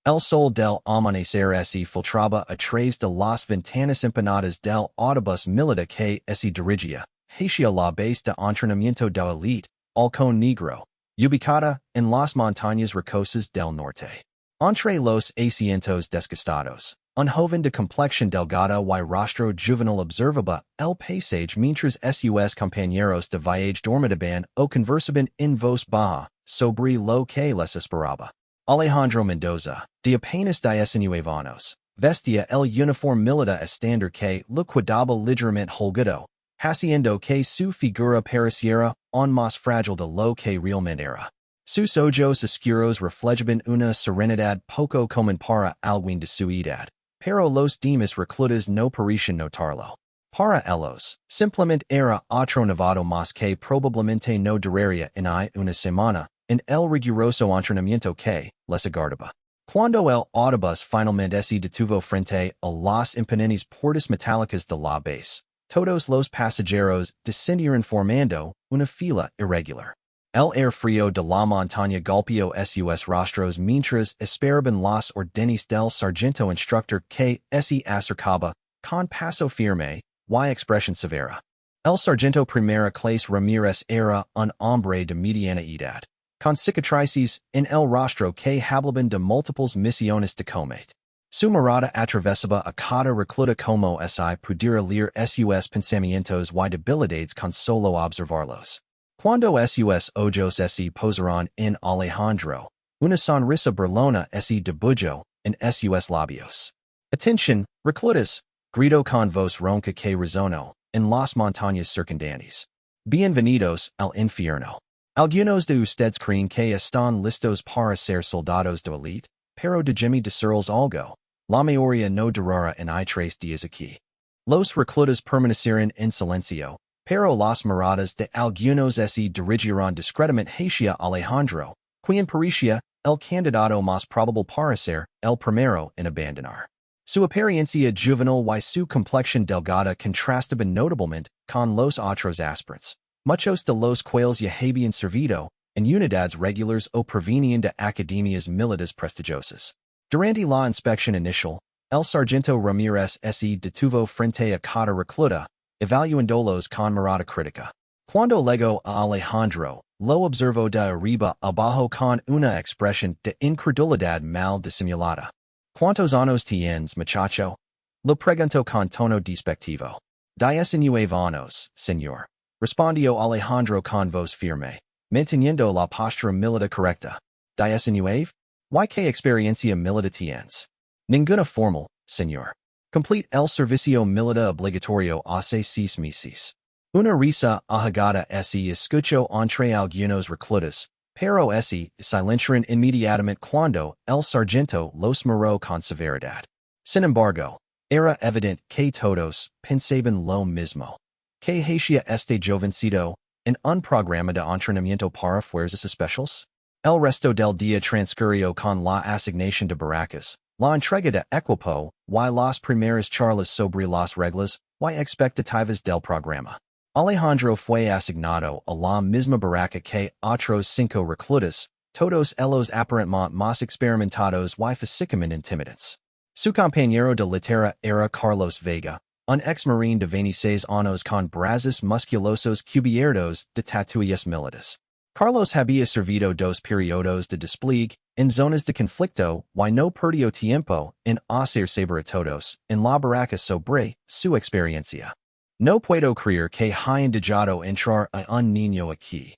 El sol del amanecer se filtraba a través de las ventanas empanadas del autobus militar que se dirigia hacia la base de entrenamiento de élite, Halcón Negro, ubicada en las montañas rocosas del norte. Entre los asientos desgastados, un joven de complexión delgada y rostro juvenil observaba el paisage mientras sus compañeros de viaje dormitaban o conversaban en voz baja sobre lo que les esperaba. Alejandro Mendoza, de apenas 19 años, vestía el uniforme militar estándar que lo cuidaba ligeramente holgado, haciendo que su figura pareciera aún más frágil de lo que realmente era. Sus ojos oscuros reflejaban una serenidad poco común para alguien de su edad, pero los demás reclutas no parecían notarlo. Para ellos, simplemente era otro novato más que probablemente no duraría en una semana en el riguroso entrenamiento que les aguardaba. Cuando el autobús finalmente se detuvo frente a las imponentes puertas metálicas de la base, todos los pasajeros descendieron formando una fila irregular. El aire frío de la montaña golpeó sus rostros mientras esperaban las órdenes del sargento instructor que se acercaba con paso firme y expresión severa. El sargento primera clase Ramírez era un hombre de mediana edad, con cicatrices en el rostro que hablaban de múltiples misiones de combate. Su mirada atravesaba a cada recluta como si pudiera leer sus pensamientos y debilidades con solo observarlos. Cuando sus ojos se posaron en Alejandro, una sonrisa burlona se dibujó en sus labios. «Atención, reclutas», gritó con voz ronca que resonó en las montañas circundantes. «Bienvenidos al infierno. Algunos de ustedes creen que están listos para ser soldados de élite, pero déjeme decirles algo. La mayoría no durará en 3 días aquí». Los reclutas permanecieron en silencio, pero las miradas de algunos se dirigieron discretamente hacia Alejandro, quien parecía el candidato más probable para ser el primero en abandonar. Su apariencia juvenil y su complexión delgada contrastaban notablemente con los otros aspirantes, muchos de los cuales ya habían servido en unidades regulares o provenían de academias militares prestigiosas. Durante la inspección inicial, el sargento Ramírez se detuvo frente a cada recluta, evaluándolos con mirada crítica. Cuando llegó a Alejandro, lo observó de arriba abajo con una expresión de incredulidad mal disimulada. «¿Cuántos años tienes, muchacho?», lo preguntó con tono despectivo. «19 años, señor», respondió Alejandro con voz firme, manteniendo la postura militar correcta. «19? ¿Y qué experiencia militar tienes?» «Ninguna formal, señor. Complete el servicio militar obligatorio hace 6 meses». Una risa ahogada se escuchó entre algunos reclutas, pero se silenciaron inmediatamente cuando el sargento los miró con severidad. Sin embargo, era evidente que todos pensaban lo mismo. ¿Qué hacía este jovencito en un programa de entrenamiento para fuerzas especiales? El resto del día transcurrió con la asignación de barracas, la entrega de equipo y las primeras charlas sobre las reglas y expectativas del programa. Alejandro fue asignado a la misma barraca que otros 5 reclutas, todos ellos aparentemente más experimentados y físicamente intimidantes. Su compañero de litera era Carlos Vega, un ex-marine de 26 años con brazos musculosos cubiertos de tatuajes militares. Carlos había servido 2 periodos de despliegue en zonas de conflicto y no perdió tiempo en hacer saber a todos en la barraca sobre su experiencia. «No puedo creer que hayan dejado entrar a un niño aquí»,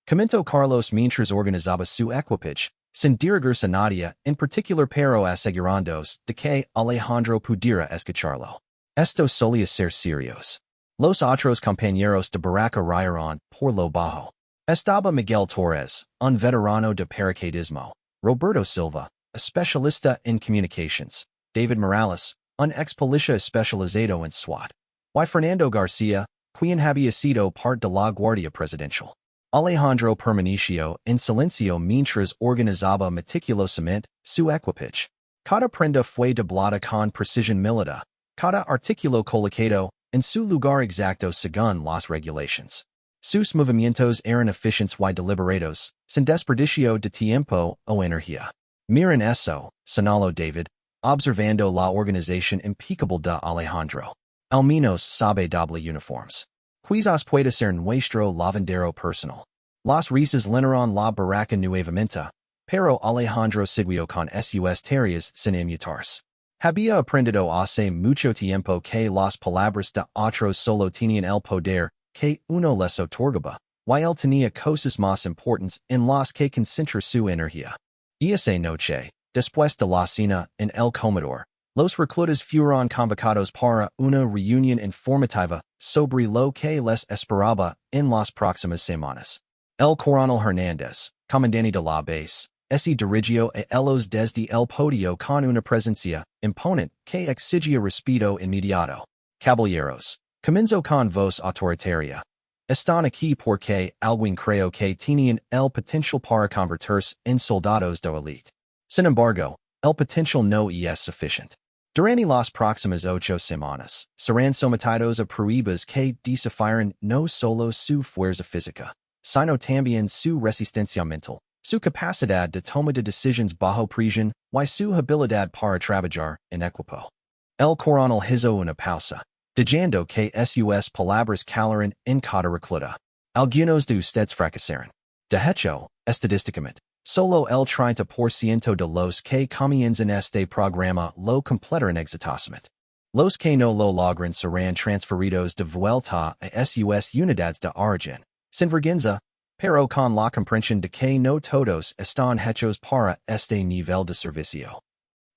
comentó Carlos mientras organizaba su equipage, sin dirigirse a nadie en particular pero asegurándose de que Alejandro pudiera escucharlo. «Esto solía ser serios». Los otros compañeros de barraca rieron por lo bajo. Estaba Miguel Torres, un veterano de paracaidismo, Roberto Silva, especialista en communications, David Morales, un ex-policía especializado en SWAT, y Fernando García, quien había sido parte de la Guardia Presidencial. Alejandro permaneció en silencio mientras organizaba meticulosamente su equipage. Cada prenda fue doblada con precisión militar, cada artículo colocado en su lugar exacto según las regulations. Sus movimientos eran eficientes y deliberados, sin desperdicio de tiempo o energía. Miren eso, señaló David, observando la organización impecable de Alejandro. Al menos sabe doble uniforms. Quizás puede ser nuestro lavandero personal. Las risas llenaron la barraca nuevamente, pero Alejandro siguió con sus tareas sin imitarse. Había aprendido hace mucho tiempo que las palabras de otros solo tenían el poder que uno les otorgaba, y él tenía cosas más importantes en las que concentrar su energía. Esa noche, después de la cena en el comedor, los reclutas fueron convocados para una reunión informativa sobre lo que les esperaba en las próximas semanas. El coronel Hernández, comandante de la base, se dirigió a ellos desde el podio con una presencia imponente que exigía respeto inmediato. Caballeros, comenzó con voz autoritaria. Están aquí porque alguien creo que tenían el potencial para convertirse en soldados de élite. Sin embargo, el potencial no es suficiente. Durante las próximas 8 semanas, serán sometidos a pruebas que desafían no solo su fuerza física, sino también su resistencia mental, su capacidad de toma de decisiones bajo presión y su habilidad para trabajar en equipo. El coronel hizo una pausa, diciendo que sus palabras calaron en cada recluta. Algunos de ustedes fracasaron. De hecho, estadísticamente, solo el 30% de los que comienzan este programa lo completarán exitosamente. Los que no lo logran serán transferidos de vuelta a sus unidades de origen, sin vergüenza, pero con la comprensión de que no todos están hechos para este nivel de servicio.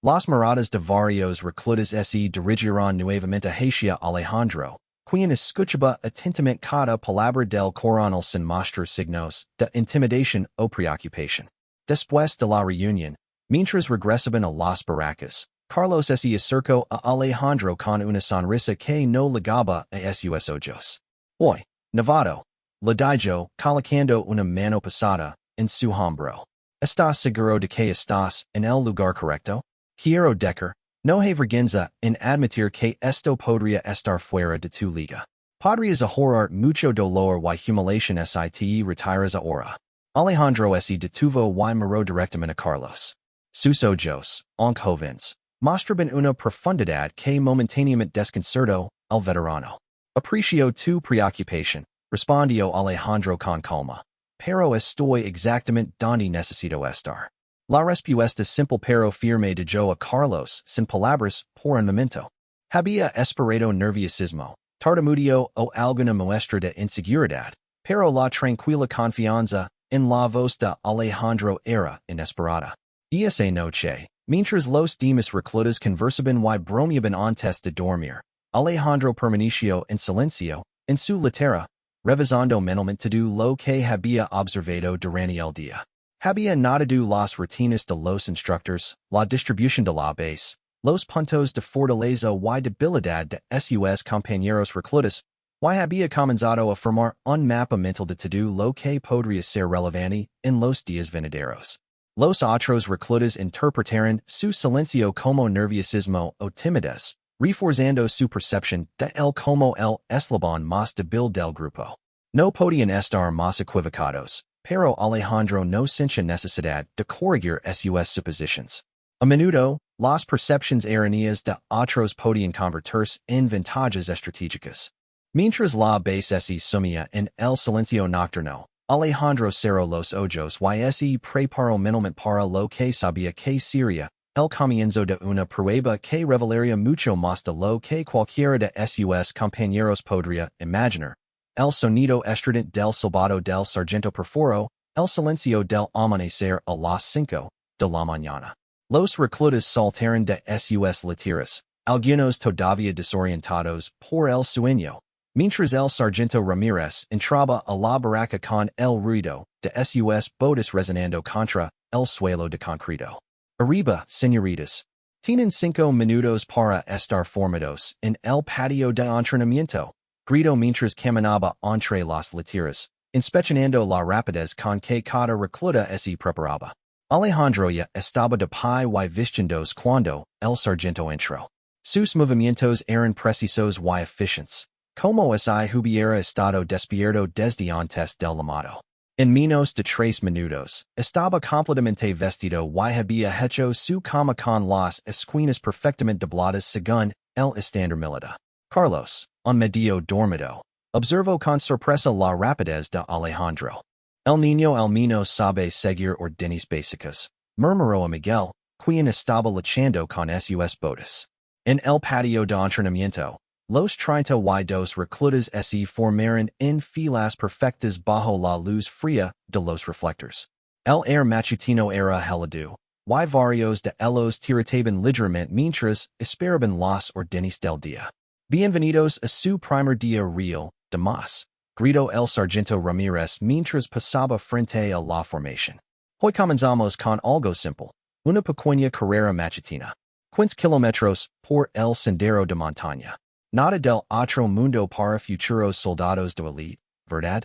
Las miradas de varios reclutas se dirigieron nuevamente hacia Alejandro, quien escuchaba atentamente cada palabra del coronel sin mostrar signos de intimidación o preocupación. Después de la reunión, mientras regresaban a las barracas, Carlos se acercó a Alejandro con una sonrisa que no ligaba a sus ojos. Hoy, Nevado, le dijo, colocando una mano pesada en su hombro. ¿Estás seguro de que estás en el lugar correcto? Quiero decir, no hay vergüenza en admitir que esto podría estar fuera de tu liga. Podrías ahorrar mucho dolor y humiliación si te retiras ahora. Alejandro se detuvo y miró directamente a Carlos. Sus ojos, aunque jóvenes, mostraban una profundidad que momentáneamente desconcertó al veterano. Aprecio tu preocupación, respondió Alejandro con calma. Pero estoy exactamente donde necesito estar. La respuesta simple pero firme dejó a Carlos sin palabras por un momento. Había esperado nerviosismo, tartamudeo o alguna muestra de inseguridad, pero la tranquila confianza en la voz de Alejandro era inesperada. Esa noche, mientras los demás reclutas conversaban y bromeaban antes de dormir, Alejandro permaneció en silencio, en su litera, revisando mentalmente todo lo que había observado durante el día. Había notado las rutinas de los instructores, la distribución de la base, los puntos de fortaleza y debilidad de sus compañeros reclutas, y había comenzado a formar un mapa mental de todo lo que podría ser relevante en los días venideros. Los otros reclutas interpretaron su silencio como nerviosismo o timidez, reforzando su percepción de él como el eslabón más débil del grupo. No podían estar más equivocados, pero Alejandro no sentía necesidad de corregir sus suposiciones. A menudo, las percepciones erróneas de otros podían convertirse en ventajas estratégicas. Mientras la base se sumía en el silencio nocturno, Alejandro cerró los ojos y se preparó mentalmente para lo que sabía que sería el comienzo de una prueba que revelaría mucho más de lo que cualquiera de sus compañeros podría imaginar. El sonido estridente del silbato del sargento perforo, el silencio del amanecer a las 5 de la mañana. Los reclutas saltaron de sus literas, algunos todavía desorientados por el sueño, mientras el sargento Ramírez entraba a la barraca con el ruido de sus botas resonando contra el suelo de concreto. Arriba, señoritas. Tienen 5 minutos para estar formados en el patio de entrenamiento. Gritó mientras caminaba entre las literas, inspeccionando la rapidez con que cada recluta se preparaba. Alejandro ya estaba de pie y vistiéndose cuando el sargento entró. Sus movimientos eran precisos y eficientes, como si hubiera estado despierto desde antes del llamado. En menos de tres minutos, estaba completamente vestido y había hecho su cama con las esquinas perfectamente dobladas según el estándar militar. Carlos, un medio dormido, observó con sorpresa la rapidez de Alejandro. El niño al menos sabe seguir órdenes básicas, murmuró a Miguel, quien estaba luchando con sus botas. En el patio de entrenamiento, los 32 reclutas se formaron en filas perfectas bajo la luz fría de los reflectores. El aire matutino era helado, y varios de ellos tiritaban ligeramente mientras esperaban las órdenes del día. Bienvenidos a su primer día real, de más, gritó el sargento Ramírez mientras pasaba frente a la formación. Hoy comenzamos con algo simple, una pequeña carrera matutina. 15 kilómetros por el sendero de montaña. Nada del otro mundo para futuros soldados de élite, ¿verdad?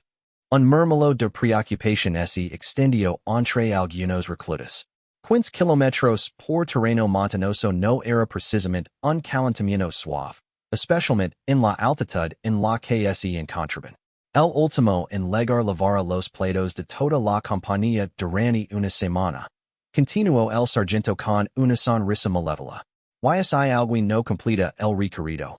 Un murmullo de preocupación se extendió entre algunos reclutas. 15 kilómetros por terreno montañoso no era precisamente un calentamiento suave, especialmente en la altitud en la que se encontraban. El último en llegar lavara los platos de toda la compañía durante una semana. Continuó el sargento con una sonrisa malévola. ¿Y hay alguien no completa el recorrido?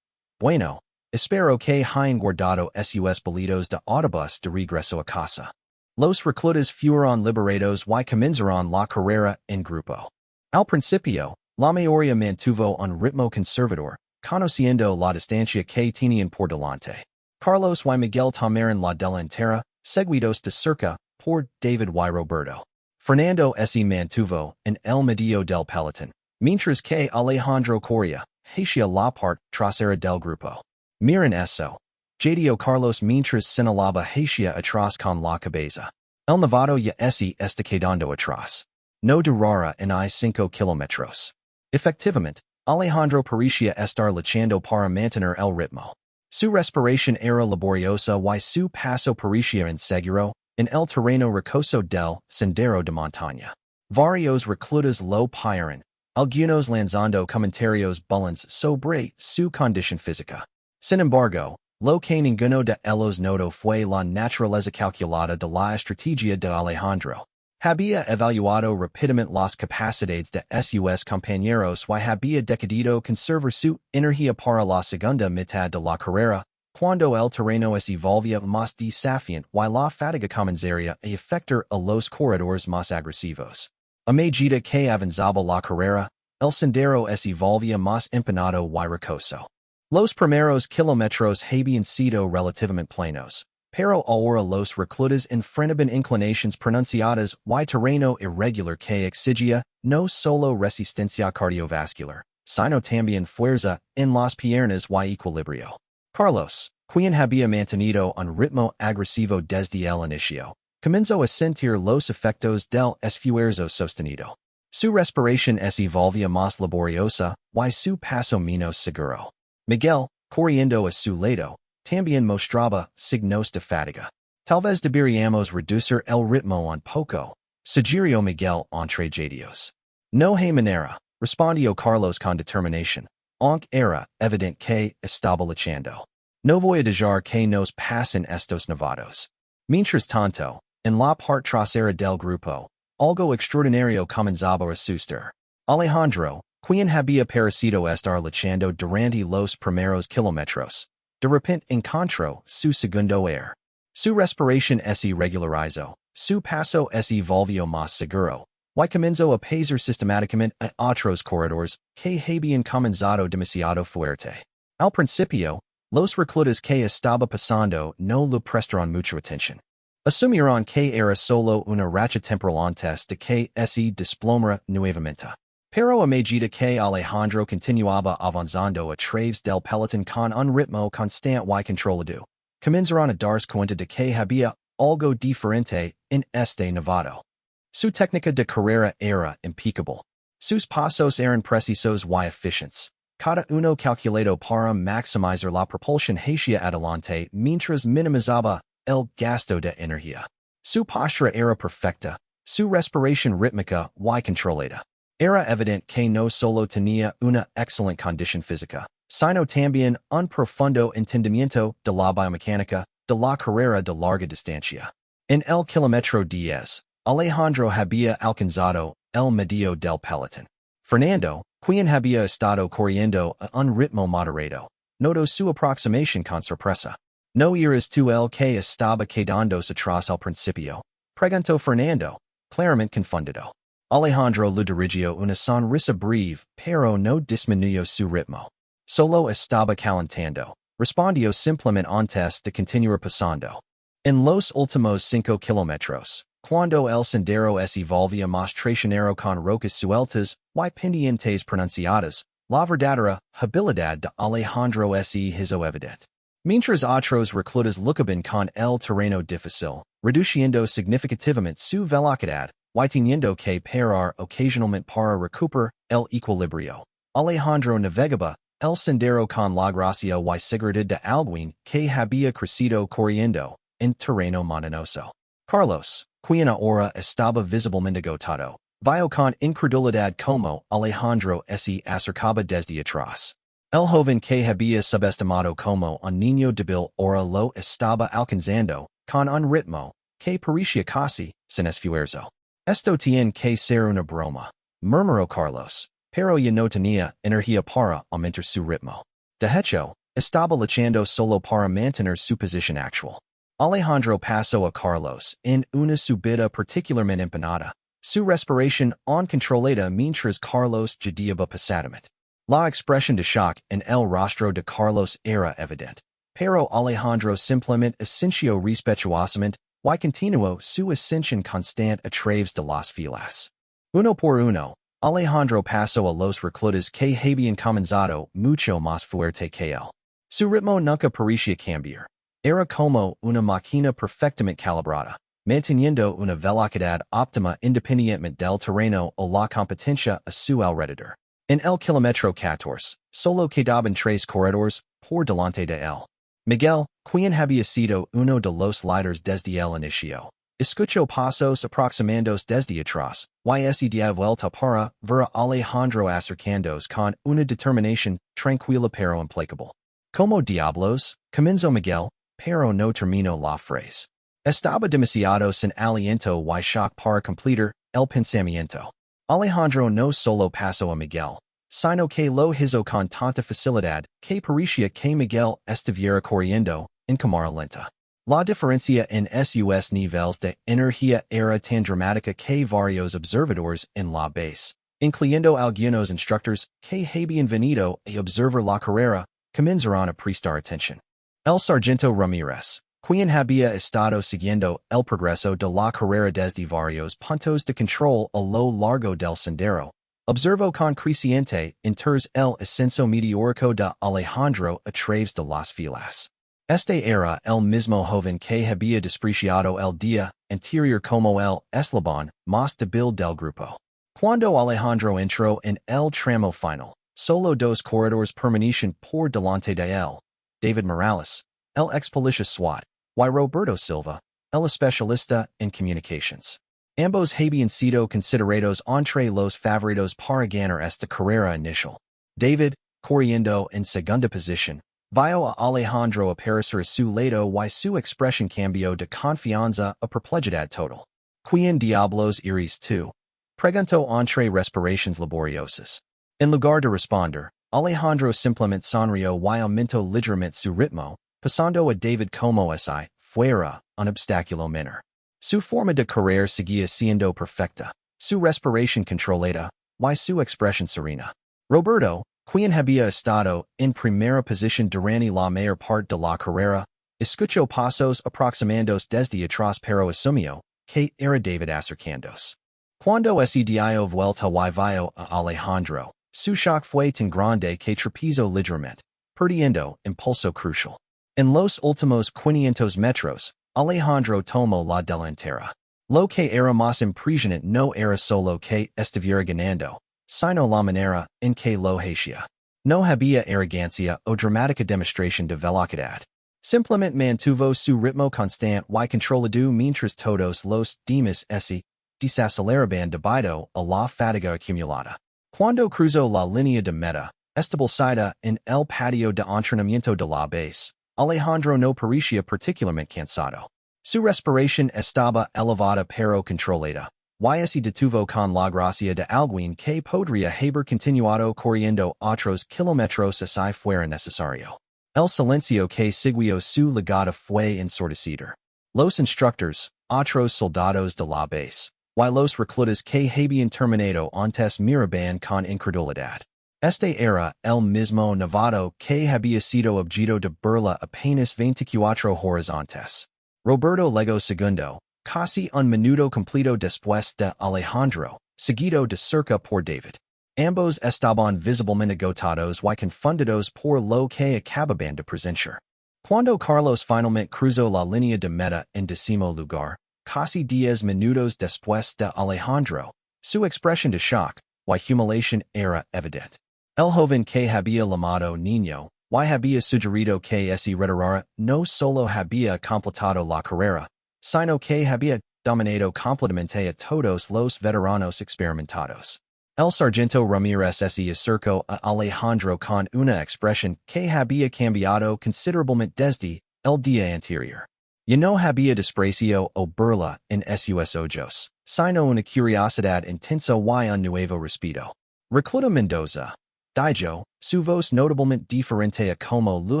Bueno, espero que hayan guardado sus boletos de autobús de regreso a casa. Los reclutas fueron liberados y comenzaron la carrera en grupo. Al principio, la mayoría mantuvo un ritmo conservador, conociendo la distancia que tenían por delante. Carlos y Miguel tomaron la delantera, seguidos de cerca por David y Roberto. Fernando se mantuvo en el medio del pelotón, mientras que Alejandro corría hacia la parte trasera del grupo. Miren eso. Jadio Carlos mientras señalaba hacia atrás con la cabeza. El novato ya se está quedando atrás. No durará en 5 kilómetros. Efectivamente, Alejandro parecía estar luchando para mantener el ritmo. Su respiración era laboriosa y su paso parecía inseguro en el terreno rocoso del sendero de montaña. Varios reclutas lo pidieron, algunos lanzando comentarios bullies sobre su condición física. Sin embargo, lo que ninguno de ellos notó fue la naturaleza calculada de la estrategia de Alejandro. Había evaluado rápidamente las capacidades de sus compañeros y había decidido conservar su energía para la segunda mitad de la carrera, cuando el terreno se volvía más desafiante y la fatiga comenzaría a afectar a los corredores más agresivos. A medida que avanzaba la carrera, el sendero se volvía más empinado y rocoso. Los primeros kilómetros habían sido relativamente planos, pero ahora los reclutas enfrentaban inclinaciones pronunciadas y terreno irregular que exigía no solo resistencia cardiovascular, sino también fuerza en las piernas y equilibrio. Carlos, quien había mantenido un ritmo agresivo desde el inicio, comenzó a sentir los efectos del esfuerzo sostenido. Su respiración se volvía más laboriosa y su paso menos seguro. Miguel, corriendo a su lado, también mostraba signos de fatiga. Tal vez deberíamos reducir el ritmo un poco, sugirió Miguel entre jadios. No hay manera, respondió Carlos con determinación, aunque era evidente que estaba luchando. No voy a dejar que nos pasen estos novatos. Mientras tanto, en la parte trasera del grupo, algo extraordinario comenzaba a suceder. Alejandro, quien había parecido estar luchando durante los primeros kilómetros, de repente encontró su segundo aire. Su respiración se regularizó, su paso se volvió más seguro, y comenzó a pasar sistemáticamente a otros corredores que habían comenzado demasiado fuerte. Al principio, los reclutas que estaba pasando no le prestaron mucha atención. Asumieron que era solo una racha temporal antes de que se desplomara nuevamente. Pero a medida que Alejandro continuaba avanzando a través del pelotón con un ritmo constante y controlado, comenzaron a darse cuenta de que había algo diferente en este novato. Su técnica de carrera era impecable. Sus pasos eran precisos y eficientes, cada uno calculado para maximizar la propulsión hacia adelante mientras minimizaba el gasto de energía. Su postura era perfecta, su respiración rítmica y controlada. Era evidente que no solo tenía una excelente condición física, sino también un profundo entendimiento de la biomecánica de la carrera de larga distancia. En el kilómetro 10, Alejandro había alcanzado el medio del pelotón. Fernando, quien había estado corriendo a un ritmo moderado, notó su aproximación con sorpresa. ¿No eras tú el que estaba quedándose atrás al principio? Preguntó Fernando, claramente confundido. Alejandro le dirigió una sonrisa breve, pero no disminuyó su ritmo. Solo estaba calentando. Respondió simplemente antes de continuar pasando. En los últimos 5 kilómetros, cuando el sendero se volvía más traicionero con rocas sueltas y pendientes pronunciadas, la verdadera habilidad de Alejandro se hizo evidente. Mientras otros reclutas luchaban con el terreno difícil, reduciendo significativamente su velocidad, y teniendo que parar ocasionalmente para recuperar el equilibrio, Alejandro navegaba el sendero con la gracia y seguridad de alguien que había crecido corriendo en terreno montañoso. Carlos, quien ahora estaba visiblemente agotado, vio con incredulidad como Alejandro se acercaba desde atrás. El joven que había subestimado como un niño débil ahora lo estaba alcanzando con un ritmo que parecía casi sin esfuerzo. Esto tiene que ser una broma, murmuró Carlos, pero ya no tenía energía para aumentar su ritmo. De hecho, estaba luchando solo para mantener su posición actual. Alejandro pasó a Carlos en una subida particularmente empinada, su respiración uncontrolada mientras Carlos jadeaba pesadamente. La expresión de shock en el rostro de Carlos era evidente, pero Alejandro simplemente asintió respetuosamente y continuó su ascensión constante a través de las filas. Uno por uno, Alejandro pasó a los reclutas que habían comenzado mucho más fuerte que él. Su ritmo nunca parecía cambiar. Era como una máquina perfectamente calibrada, manteniendo una velocidad óptima independientemente del terreno o la competencia a su alrededor. En el kilómetro 14, solo quedaban 3 corredores por delante de él. Miguel, quien había sido uno de los líderes desde el inicio, escuchó pasos aproximándose desde atrás, y se dio vuelta para ver a Alejandro acercándose con una determinación tranquila pero implacable. Como diablos, comenzó Miguel, pero no terminó la frase. Estaba demasiado sin aliento y shock para completar el pensamiento. Alejandro no solo pasó a Miguel, sino que lo hizo con tanta facilidad que parecía que Miguel estuviera corriendo en cámara lenta. La diferencia en sus niveles de energía era tan dramática que varios observadores en la base, incluyendo algunos instructores que habían venido a observar la carrera, comenzaron a prestar atención. El sargento Ramírez, quien había estado siguiendo el progreso de la carrera desde varios puntos de control a lo largo del sendero, observó con creciente interés el ascenso meteórico de Alejandro a través de las filas. Este era el mismo joven que había despreciado el día anterior como el eslabón más débil del grupo. Cuando Alejandro entró en el tramo final, solo 2 corredores permanecían por delante de él: David Morales, el ex policía SWAT, y Roberto Silva, el especialista en comunicaciones. Ambos habían sido considerados entre los favoritos para ganar esta carrera inicial. David, corriendo en segunda posición, vio a Alejandro aparecer a su lado y su expresión cambió de confianza a perplejidad total. ¿Quién diablos eres tú? Preguntó entre respiraciones laboriosas. En lugar de responder, Alejandro simplemente sonrió y aumentó ligeramente su ritmo, pasando a David como si fuera un obstáculo menor. Su forma de correr seguía siendo perfecta, su respiración controlada, y su expresión serena. Roberto, quien había estado en primera posición durante la mayor parte de la carrera, escuchó pasos aproximándose desde atrás pero asumió que era David acercándose. Cuando se dio vuelta y vio a Alejandro, su shock fue tan grande que tropezó ligeramente, perdiendo impulso crucial. En los últimos 500 metros, Alejandro tomó la delantera. Lo que era más impresionante no era solo que estuviera ganando, sino la manera en que lo hacía. No había arrogancia o dramática demostración de velocidad. Simplemente mantuvo su ritmo constante y controlado mientras todos los demás se desaceleraban debido a la fatiga acumulada. Cuando cruzó la línea de meta, establecida en el patio de entrenamiento de la base, Alejandro no parecía particularmente cansado. Su respiration estaba elevada pero controlada. Y detuvo con la gracia de alguien que podría haber continuado corriendo otros kilómetros si fuera necesario. El silencio que siguió su legado fue ensordecedor. Los instructores, otros soldados de la base, y los reclutas que habían terminado antes miraban con incredulidad. Este era el mismo novato que había sido objeto de burla apenas 24 horas antes. Roberto Lego II, casi un minuto completo después de Alejandro, seguido de cerca por David. Ambos estaban visiblemente agotados y confundidos por lo que acababan de presenciar. Cuando Carlos finalmente cruzó la línea de meta en 10º lugar, casi 10 minutos después de Alejandro, su expresión de shock y humiliación era evidente. El joven que había llamado niño y había sugerido que se retirara no solo había completado la carrera, sino que había dominado completamente a todos los veteranos experimentados. El sargento Ramírez se acercó a Alejandro con una expresión que había cambiado considerablemente desde el día anterior. Ya no había desprecio o burla en sus ojos, sino una curiosidad intensa y un nuevo respeto. Recluta Mendoza, dijo, su voz notablemente diferente a como lo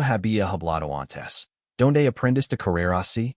había hablado antes. ¿Dónde aprendiste a correr así?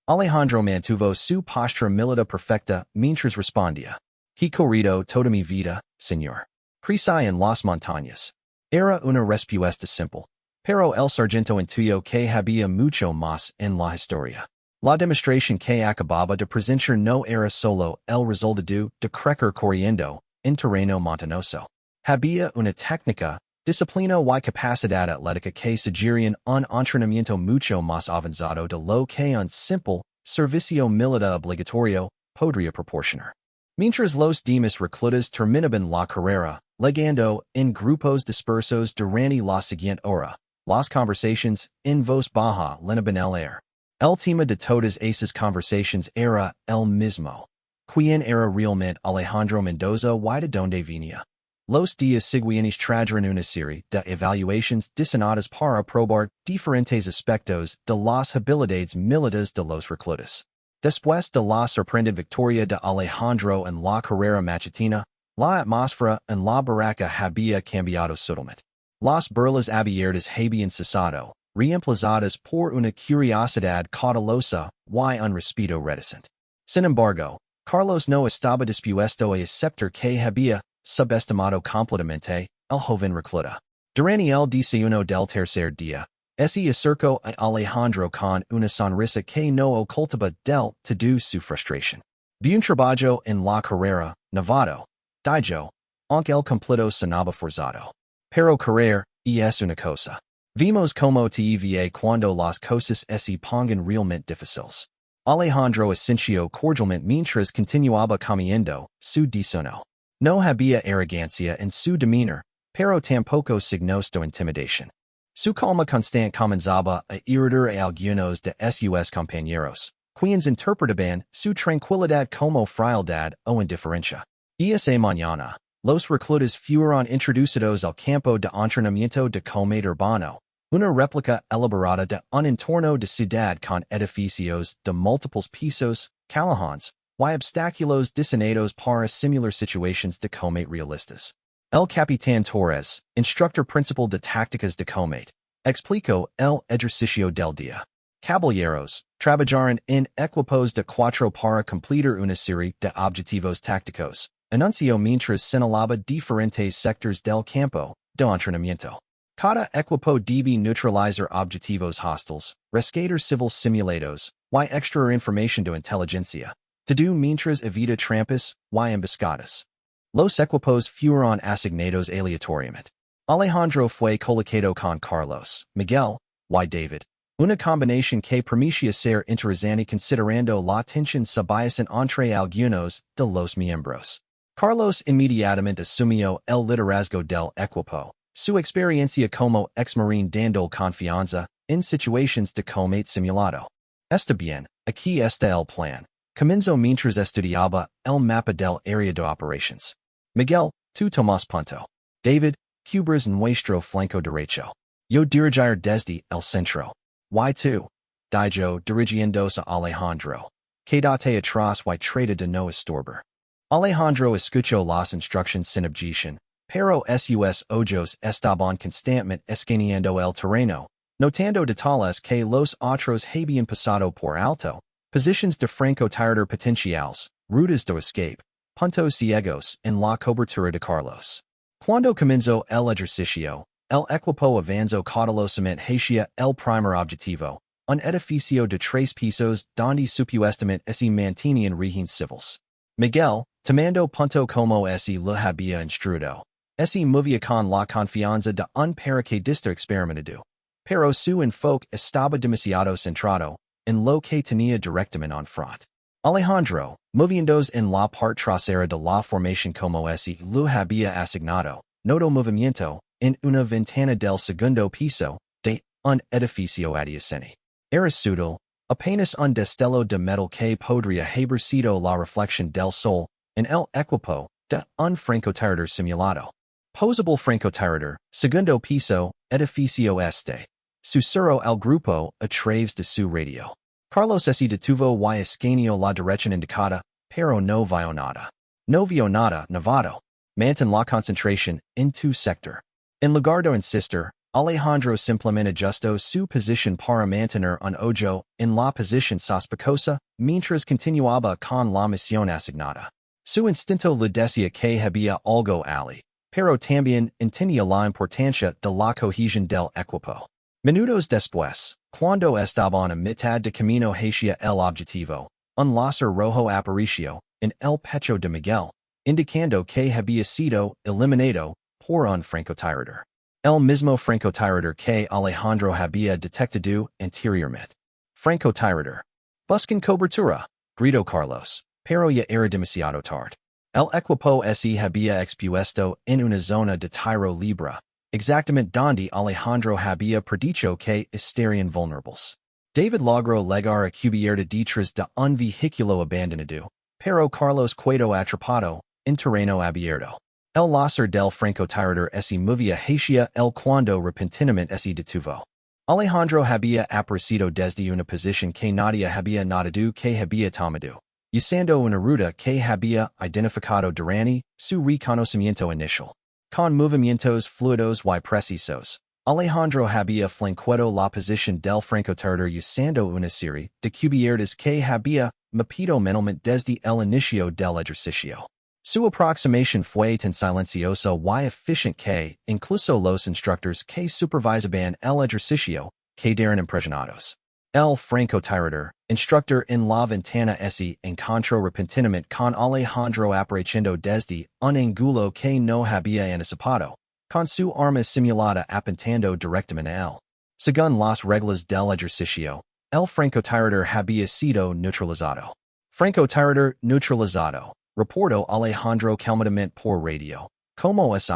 Alejandro mantuvo su postura militar perfecta mientras respondía. He corrido toda mi vida, señor. Crecí en las montañas. Era una respuesta simple, pero el sargento intuyó que había mucho más en la historia. La demostración que acababa de presenciar no era solo el resultado de crecer corriendo en terreno montañoso. Había una técnica, disciplina y capacidad atlética que sugerían un entrenamiento mucho más avanzado de lo que un simple servicio militar obligatorio podría proporcionar. Mientras los demás reclutas terminaban la carrera, legando en grupos dispersos durante la siguiente hora, las conversaciones en voz baja llenaban el aire. El tema de todas esas conversaciones era el mismo. ¿Quién era realmente Alejandro Mendoza y de dónde venía? Los días siguientes trajeron una serie de evaluaciones diseñadas para probar diferentes aspectos de las habilidades militares de los reclutas. Después de la sorprendente victoria de Alejandro en la carrera matutina, la atmósfera en la barraca había cambiado sutilmente. Las burlas abiertas habían cesado, reemplazadas por una curiosidad cautelosa y un respeto reticente. Sin embargo, Carlos no estaba dispuesto a aceptar que había subestimado completamente el joven recluta. Durante el 11 del tercer día, se acercó a Alejandro con una sonrisa que no ocultaba del todo su frustración. Bien trabajo en la carrera, novato, dijo, aunque el completo sonaba forzado. Pero correr es una cosa. Vimos como te va cuando las cosas se pongan realmente difíciles. Alejandro asintió cordialmente mientras continuaba caminando su destino. No había arrogancia en su demeanor, pero tampoco signos de intimidación. Su calma constante comenzaba a irritar a algunos de sus compañeros, quienes interpretaban su tranquilidad como frialdad o indiferencia. Esa mañana, los reclutas fueron introducidos al campo de entrenamiento de combate urbano, una réplica elaborada de un entorno de ciudad con edificios de múltiples pisos, callejones, y obstáculos diseñados para simular situaciones de combate realistas. El capitán Torres, instructor principal de tácticas de combate, explicó el ejercicio del día. Caballeros, trabajaron en equipos de cuatro para cumplir una serie de objetivos tácticos, anunció mientras señalaba diferentes sectores del campo de entrenamiento. Cada equipo debe neutralizar objetivos hostiles, rescatar civiles simulados, y extraer información de inteligencia. Todo mientras evita trampas y emboscadas. Los equipos fueron asignados aleatoriamente. Alejandro fue colocado con Carlos, Miguel, y David, una combinación que permitía ser interesante considerando la tensión subjacente entre algunos de los miembros. Carlos inmediatamente asumió el liderazgo del equipo, su experiencia como ex-marine dando confianza en situaciones de combate simulado. Está bien, aquí está el plan. Comenzó mientras estudiaba el mapa del área de operations. Miguel, tú tomas punto. David, cubres nuestro flanco derecho. Yo dirigir desde el centro. Y tú, dijo dirigiéndose a Alejandro. Quédate atrás y trata de no estorbar. Alejandro escuchó las instrucciones sin objeción, pero sus ojos estaban constantemente escaneando el terreno, notando detalles que los otros habían pasado por alto, posiciones de francotirador potenciales, rutas de escape, puntos ciegos en la cobertura de Carlos. Cuando comenzó el ejercicio, el equipo avanzó cautelosamente hacia el primer objetivo, un edificio de 3 pisos donde supuestamente se mantenían regímenes civiles. Miguel, tomando punto como se lo había instruido, se movía con la confianza de un paracaidista experimentado, pero su enfoque estaba demasiado centrado en lo que tenía directamente en front. Alejandro, moviéndose en la parte trasera de la formación como se lo había asignado, notó movimiento en una ventana del segundo piso de un edificio adyacente. Era sutil, apenas un destello de metal que podría haber sido la reflexión del sol en el equipo de un francotirador simulado. Posable francotirador, segundo piso, edificio este. Susurró el grupo a través de su radio. Carlos se detuvo y escaneó la dirección indicada, pero no vio nada. No vio nada, novato. Mantén la concentración en tu sector. En lugar de insistir, Alejandro simplemente ajustó su posición para mantener un ojo en la posición sospechosa mientras continuaba con la misión asignada. Su instinto le decía que había algo allí, pero también entendía la importancia de la cohesión del equipo. Minutos después, cuando estaban a mitad de camino hacia el objetivo, un láser rojo apareció en el pecho de Miguel, indicando que había sido eliminado por un francotirador. El mismo francotirador que Alejandro había detectado anteriormente. Francotirador. Busquen cobertura, gritó Carlos, pero ya era demasiado tarde. El equipo se había expuesto en una zona de tiro libre, exactamente donde Alejandro había predicho que estarían vulnerables. David logró llegar a cubierta detrás de un vehículo abandonado, pero Carlos quedó atrapado en terreno abierto. El láser del francotirador se movía hacia él cuando repentinamente se detuvo. Alejandro había aparecido desde una posición que nadie había notado que había tomado, usando una ruta que había identificado durante su reconocimiento inicial. Con movimientos fluidos y precisos, Alejandro había flanqueado la posición del francotirador usando una serie de cubiertas que había mapeado mentalmente desde el inicio del ejercicio. Su aproximación fue tan silenciosa y eficiente que, incluso los instructores que supervisaban el ejercicio, quedaron impresionados. El francotirador, instructor en la ventana se encontró repentinamente con Alejandro apareciendo desde un ángulo que no había anticipado, con su arma simulada apuntando directamente a él. Según las reglas del ejercicio, el francotirador había sido neutralizado. Francotirador neutralizado, reportó Alejandro calmadamente por radio, como si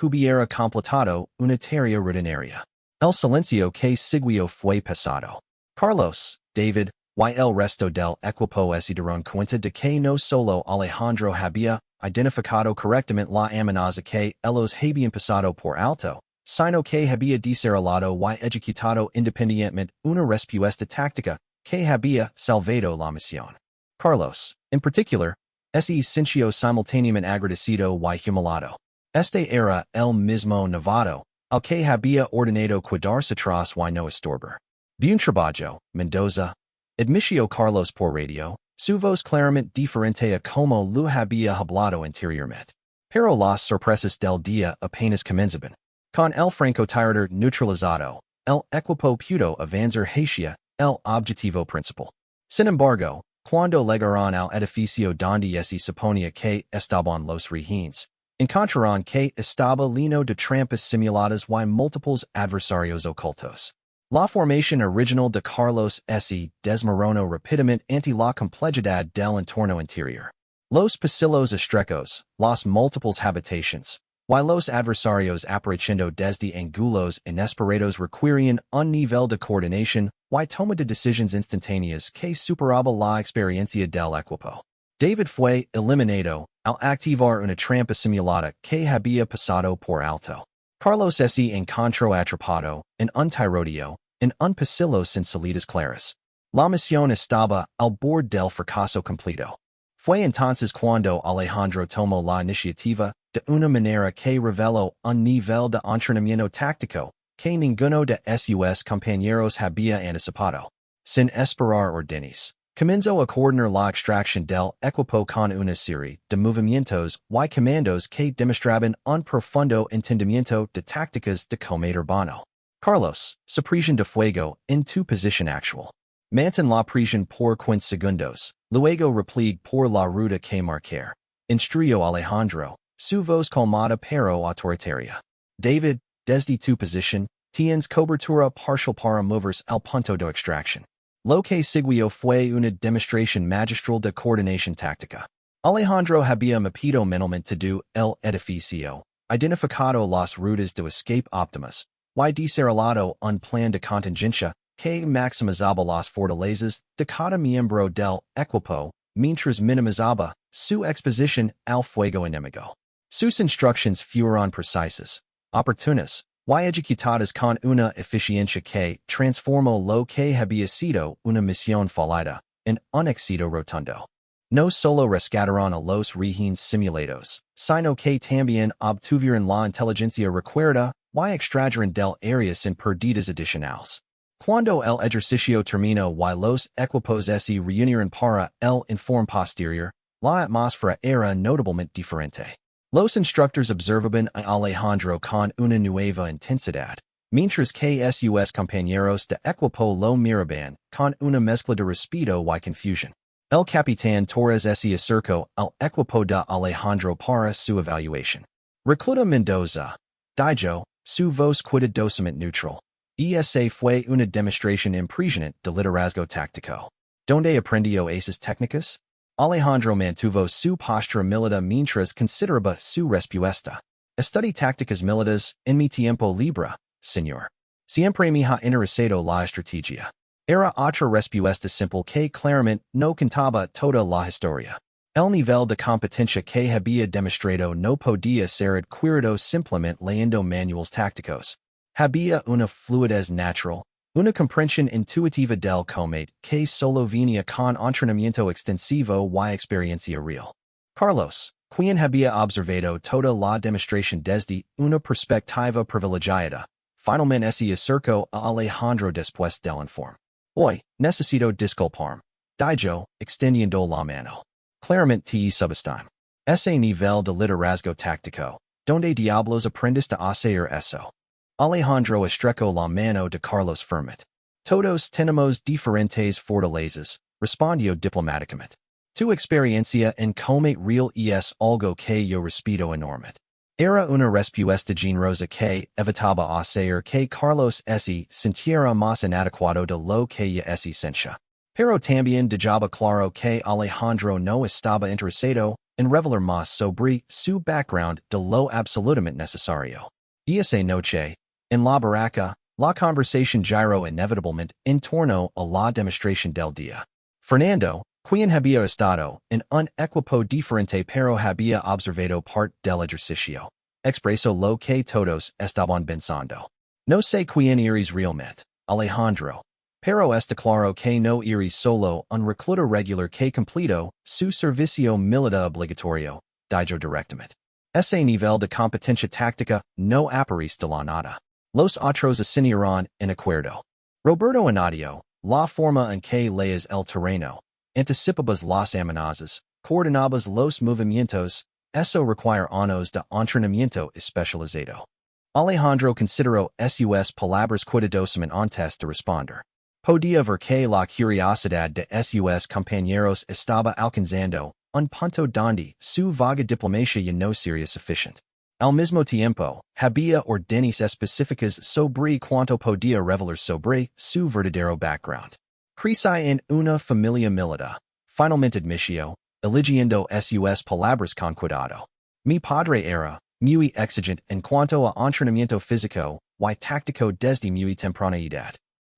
hubiera completado una tarea rutinaria. El silencio que siguió fue pesado. Carlos, David, y el resto del equipo se dieron cuenta de que no solo Alejandro había identificado correctamente la amenaza que ellos habían pasado por alto, sino que había desarrollado y ejecutado independientemente una respuesta táctica que había salvado la misión. Carlos, en particular, se sintió simultáneamente agradecido y humillado. Este era el mismo novato al que había ordenado quedarse atrás y no estorbar. Bien trabajo, Mendoza. Admitió Carlos por radio, su voz claramente diferente a como lo había hablado anteriormente. Pero las sorpresas del día apenas comenzaban. Con el francotirador neutralizado, el equipo pudo avanzar hacia el objetivo principal. Sin embargo, cuando llegaron al edificio donde se suponía que estaban los rehenes, encontraron que estaba lleno de trampas simuladas y múltiples adversarios ocultos. La formación original de Carlos se desmoronó rápidamente ante la complejidad del entorno interior. Los pasillos estrechos, las múltiples habitaciones, y los adversarios apareciendo desde ángulos inesperados requerían un nivel de coordinación y toma de decisiones instantáneas que superaba la experiencia del equipo. David fue eliminado al activar una trampa simulada que había pasado por alto. Carlos se encontró atrapado en un tirodio en un pasillo sin salidas claras. La misión estaba al borde del fracaso completo. Fue entonces cuando Alejandro tomó la iniciativa de una manera que reveló un nivel de entrenamiento táctico que ninguno de sus compañeros había anticipado. Sin esperar órdenes, comenzó a coordinar la extracción del equipo con una serie de movimientos y comandos que demostraban un profundo entendimiento de tácticas de combate urbano. Carlos, su prisión de fuego en tu posición actual. Mantén la prisión por 15 segundos, luego replegue por la ruta que marcar. Instruyó Alejandro, su voz calmada pero autoritaria. David, desde tu posición, tienes cobertura parcial para moverse al punto de extracción. Lo que siguió fue una demostración magistral de coordinación táctica. Alejandro había mapeado mentalmente todo el edificio, identificado las rutas de escape óptimas, y desarrollado un plan de contingencia que maximizaba las fortalezas de cada miembro del equipo, mientras minimizaba su exposición al fuego enemigo. Sus instrucciones fueron precisas, oportunas, y ejecutadas con una eficiencia que transformó lo que había sido una misión fallida en un éxito rotundo. No solo rescataron a los rehenes simulados, sino que también obtuvieron la inteligencia requerida y extrajeron del área sin pérdidas adicionales. Cuando el ejercicio terminó y los equipos se reunieron para el informe posterior, la atmósfera era notablemente diferente. Los instructores observaban a Alejandro con una nueva intensidad, mientras que sus compañeros de equipo lo miraban con una mezcla de respeto y confusión. El capitán Torres se acercó al equipo de Alejandro para su evaluación. Recluta Mendoza, dijo, su voz cuidadosamente neutral. Esa fue una demostración impresionante de liderazgo táctico. ¿Dónde aprendió esas técnicas? Alejandro mantuvo su postura militar mientras consideraba su respuesta. Estudié tácticas militares en mi tiempo libre, señor. Siempre me ha interesado la estrategia. Era otra respuesta simple que claramente no contaba toda la historia. El nivel de competencia que había demostrado no podía ser adquirido simplemente leyendo manuales tácticos. Había una fluidez natural, una comprensión intuitiva del combate que solo venía con entrenamiento extensivo y experiencia real. Carlos, quien había observado toda la demostración desde una perspectiva privilegiada, finalmente se acercó a Alejandro después del informe. Hoy, necesito disculparme, dijo, extendiendo la mano. Claramente te subestime. Ese nivel de liderazgo táctico, ¿donde diablos aprendes a hacer eso? Alejandro estrechó la mano de Carlos firmemente. Todos tenemos diferentes fortalezas, respondió diplomáticamente. Tu experiencia en combate real es algo que yo respeto enormemente. Era una respuesta generosa que evitaba hacer que Carlos se sintiera más inadecuado de lo que ya se sentía. Pero también dejaba claro que Alejandro no estaba interesado en revelar más sobre su background de lo absolutamente necesario. Esa noche, en la barraca, la conversación giró inevitablemente en torno a la demostración del día. Fernando, quien había estado en un equipo diferente pero había observado parte del ejercicio, expresó lo que todos estaban pensando. No sé quién eres realmente, Alejandro, pero está claro que no eres solo un recluta regular que completó su servicio militar obligatorio, dijo directamente. Ese nivel de competencia táctica no aparece de la nada. Los otros asinaron en acuerdo. Roberto Anadio, la forma en que lees el terreno, anticipabas las amenazas, coordinabas los movimientos, eso requiere años de entrenamiento especializado. Alejandro consideró sus palabras cuidadosamente antes de responder. Podía ver que la curiosidad de sus compañeros estaba alcanzando un punto donde su vaga diplomacia ya no sería suficiente. Al mismo tiempo, había órdenes específicas sobre cuánto podía revelar sobre su verdadero background. Crecí en una familia militar, finalmente admitió, eligiendo sus palabras con cuidado. Mi padre era muy exigente en cuanto a entrenamiento físico y táctico desde muy temprana edad.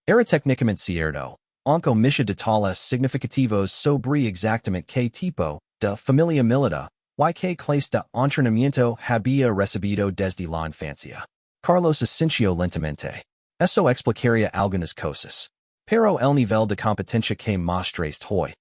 Era técnicamente cierto, aunque omitía detalles significativos sobre exactamente qué tipo de familia militar y qué clase de entrenamiento había recibido desde la infancia. Carlos asintió lentamente. Eso explicaría algunas cosas. Pero el nivel de competencia que mostraste hoy.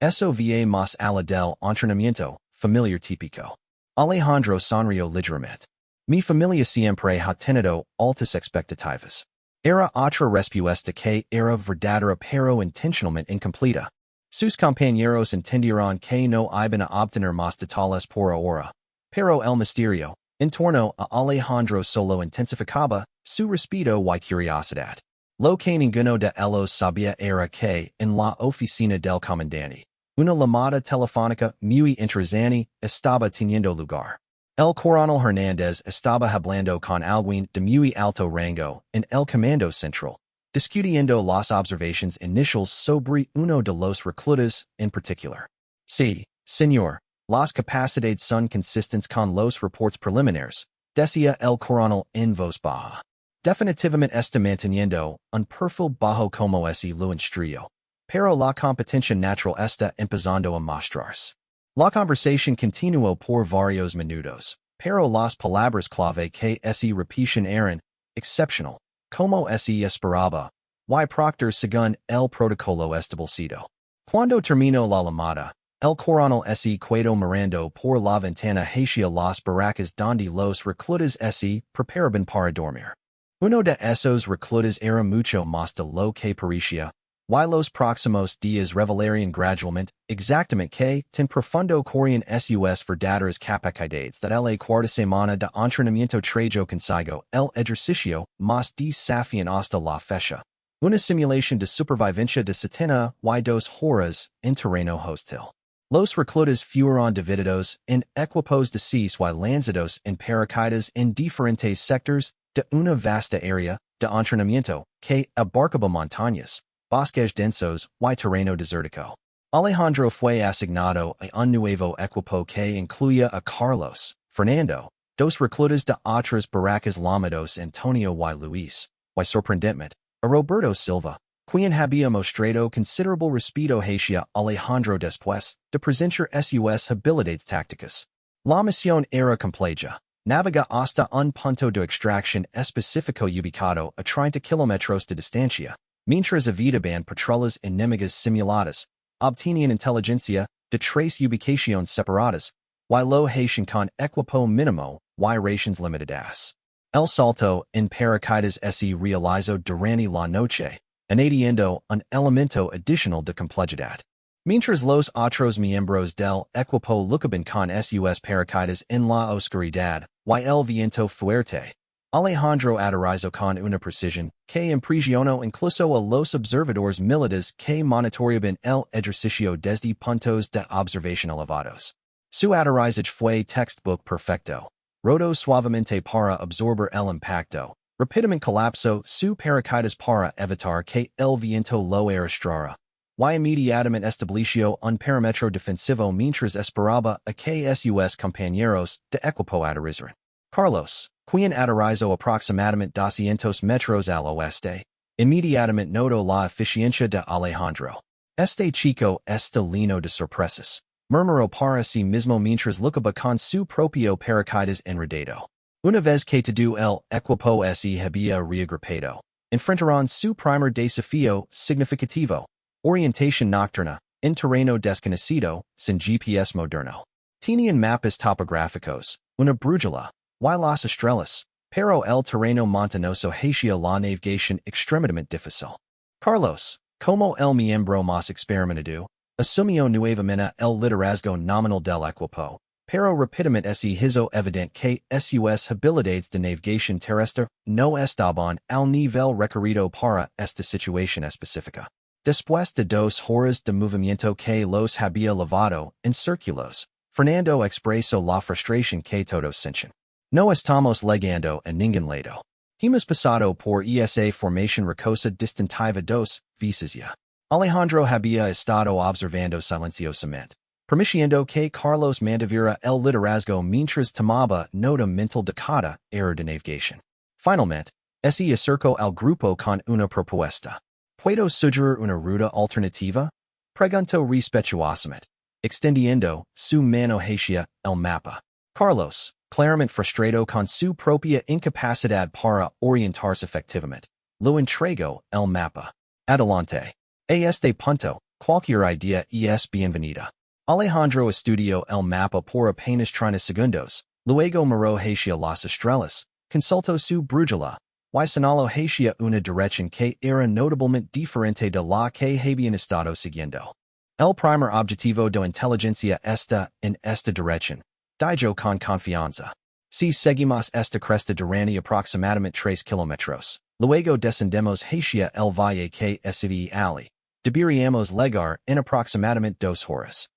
Eso va más allá del entrenamiento familiar típico. Alejandro sonrió ligeramente. Mi familia siempre ha tenido altas expectativas. Era otra respuesta que era verdadera pero intencionalmente incompleta. Sus compañeros entendieron que no iban a obtener más detalles por ahora. Pero el misterio, en torno a Alejandro solo intensificaba su respeto y curiosidad. Lo que ninguno de ellos sabía era que, en la oficina del comandante, una llamada telefónica muy interesante estaba teniendo lugar. El coronel Hernández estaba hablando con alguien de muy alto rango en el comando central, discutiendo las observaciones iniciales sobre uno de los reclutas en particular. Sí, señor, las capacidades son consistentes con los reportes preliminares, decía el coronel en voz baja. Definitivamente está manteniendo un perfil bajo como ese lo instruyó. Pero la competencia natural está empezando a mostrarse. La conversación continuó por varios minutos, pero las palabras clave que se repiten eran exceptional, como se esperaba, y proctor según el protocolo establecido. Cuando terminó la llamada, el coronel se quedó mirando por la ventana hacia las barracas donde los reclutas se preparaban para dormir. Uno de esos reclutas era mucho más de lo que parecía, y los próximos días revelarían gradualmente, exactamente que tan profundo corrían sus verdaderas capacidades de la cuarta semana de entrenamiento trajo consigo el ejercicio más desafiante hasta la fecha. Una simulación de supervivencia de 72 horas en terreno hostil. Los reclutas fueron divididos en equipos de 6 y lanzados en paracaídas en diferentes sectores de una vasta área de entrenamiento que abarcaba montañas, bosques densos y terreno desértico. Alejandro fue asignado a un nuevo equipo que incluía a Carlos, Fernando, dos reclutas de otras barracas llamados Antonio y Luis, y sorprendentemente, a Roberto Silva, quien había mostrado considerable respeto hacia Alejandro después de presentar sus habilidades tácticas. La misión era compleja. Navega hasta un punto de extracción específico ubicado a 30 kilómetros de distancia, mientras evitaban patrolas enemigas simuladas, obtenían inteligencia de 3 ubicaciones separadas, y lo hacían con equipo mínimo y raciones limitadas. El salto en paracaídas se realizó durante la noche, añadiendo un elemento adicional de complejidad. Mientras los otros miembros del equipo luchaban con sus paracaídas en la oscuridad, y el viento fuerte, Alejandro aterrizó con una precisión que impresionó incluso a los observadores militares que monitoreaban el ejercicio desde puntos de observación elevados. Su aterrizaje fue textbook perfecto. Rodó suavemente para absorber el impacto. Rápidamente colapsó su paracaídas para evitar que el viento lo arrastrara. Y inmediatamente estableció un perímetro defensivo mientras esperaba a que sus compañeros de equipo aterrizaran. Carlos, quien aterrizó aproximadamente 200 metros al oeste, inmediatamente notó la eficiencia de Alejandro. Este chico está lleno de sorpresas, murmuró para sí mismo mientras luchaba con su propio paracaídas enredado. Una vez que todo el equipo se había reagrupado, enfrentaron su primer desafío significativo. Orientación nocturna, en terreno desconocido, sin GPS moderno. Tenían mapas topográficos, una brújula, y las estrellas, pero el terreno montañoso hacía la navegación extremadamente difícil. Carlos, como el miembro más experimentado, asumió nuevamente el liderazgo nominal del equipo, pero rápidamente se hizo evidente que sus habilidades de navegación terrestre no estaban al nivel requerido para esta situación específica. Después de 2 horas de movimiento que los había llevado en círculos, Fernando expresó la frustración que todos sienten. No estamos llegando a ningún lado. Hemos pasado por esa formación rocosa distintiva 2 veces ya. Alejandro había estado observando silenciosamente, permitiendo que Carlos mantuviera el liderazgo mientras tomaba nota mental de cada error de navegación. Finalmente, se acercó al grupo con una propuesta. ¿Puedo sugerir una ruta alternativa? Preguntó respetuosamente, extendiendo su mano hacia el mapa. Carlos, claramente frustrado con su propia incapacidad para orientarse efectivamente, lo entrego el mapa. Adelante. A este punto, cualquier idea es bienvenida. Alejandro estudió el mapa por apenas 30 segundos, luego miró hacia las estrellas, consultó su brújula, y señaló hacia una dirección que era notablemente diferente de la que habían estado siguiendo. El primer objetivo de inteligencia está en esta dirección. Dijo con confianza. Si seguimos esta cresta durante aproximadamente 3 kilómetros, luego descendemos hacia el valle que sigue allí, deberíamos llegar en aproximadamente 2 horas.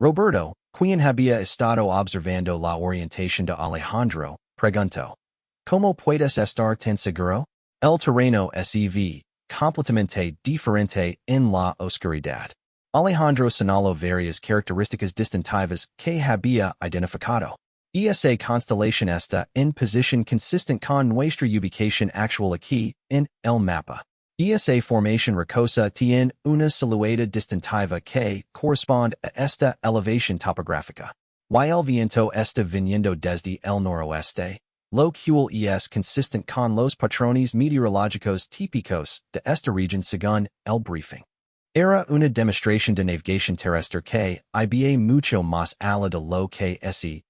Roberto, quien había estado observando la orientación de Alejandro, preguntó. ¿Cómo puedes estar tan seguro? El terreno es completamente diferente en la oscuridad. Alejandro señaló varias características distintivas que había identificado. Esa constelación está en posición consistente con nuestra ubicación actual aquí, en el mapa. Esa formación rocosa tiene una silueta distintiva que corresponde a esta elevación topográfica. Y el viento está viniendo desde el noroeste, lo cual es consistente con los patrones meteorológicos típicos de esta región según el briefing. Era una demostración de navegación terrestre que iba mucho más allá de lo que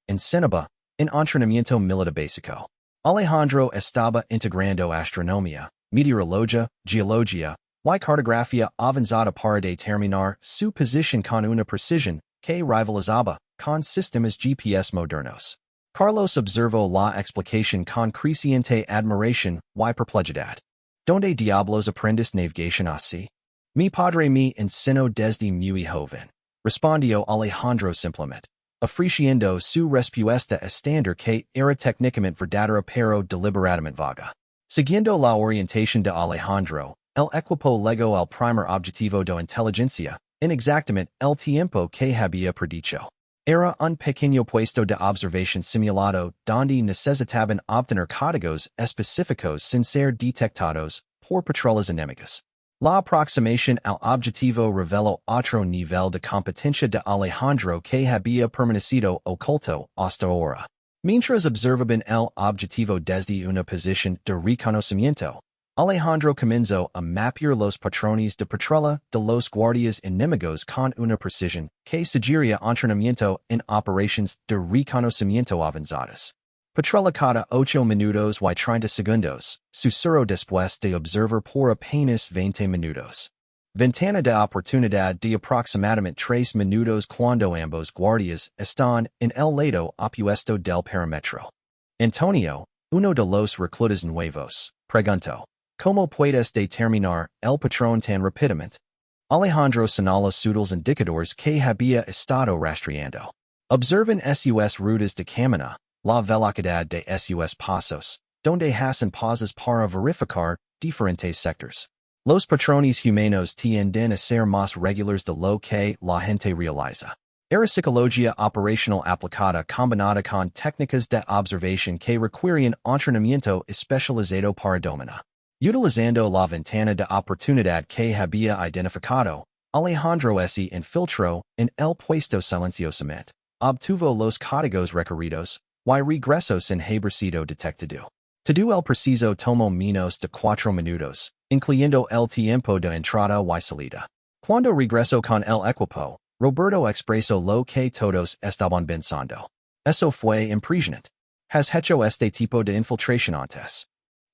enseñaba en entrenamiento militar básico. Alejandro estaba integrando astronomía, meteorología, geología, y cartografía avanzada para determinar su posición con una precisión que rivalizaba con sistemas GPS modernos. Carlos observó la explicación con creciente admiración y perplejidad. ¿Dónde diablos aprendes navegación así? Mi padre me enseñó desde muy joven, respondió Alejandro simplemente, ofreciendo su respuesta estándar que era técnicamente verdadera pero deliberadamente vaga. Siguiendo la orientación de Alejandro, el equipo llegó al primer objetivo de inteligencia, en exactamente el tiempo que había predicho. Era un pequeño puesto de observación simulado donde necesitaban obtener códigos específicos sin ser detectados por patrolas enemigas. La aproximación al objetivo reveló otro nivel de competencia de Alejandro que había permanecido oculto hasta ahora. Mientras observaban el objetivo desde una posición de reconocimiento, Alejandro comenzó a mapear los patrones de patrulla de los guardias enemigos con una precisión que sugería entrenamiento en operaciones de reconocimiento avanzadas. Patrulla cada 8 minutos y 30 segundos, susurró después de observar por apenas 20 minutos. Ventana de oportunidad de aproximadamente 3 minutos cuando ambos guardias están en el lado opuesto del perímetro. Antonio, uno de los reclutas nuevos, preguntó. ¿Cómo puedes determinar el patrón tan rápidamente? Alejandro señaló sutiles indicadores que había estado rastreando. Observen sus rutas de camino, la velocidad de sus pasos, donde hacen pausas para verificar diferentes sectores. Los patrones humanos tienden a ser más regulares de lo que la gente realiza. Era psicología operacional aplicada combinada con técnicas de observación que requieren entrenamiento especializado para dominar. Utilizando la ventana de oportunidad que había identificado, Alejandro se infiltró en el puesto silenciosamente, obtuvo los códigos requeridos, y regresó sin haber sido detectado. Todo el preciso tomó menos de 4 minutos, incluyendo el tiempo de entrada y salida. Cuando regresó con el equipo, Roberto expresó lo que todos estaban pensando. Eso fue impresionante. ¿Has hecho este tipo de infiltración antes?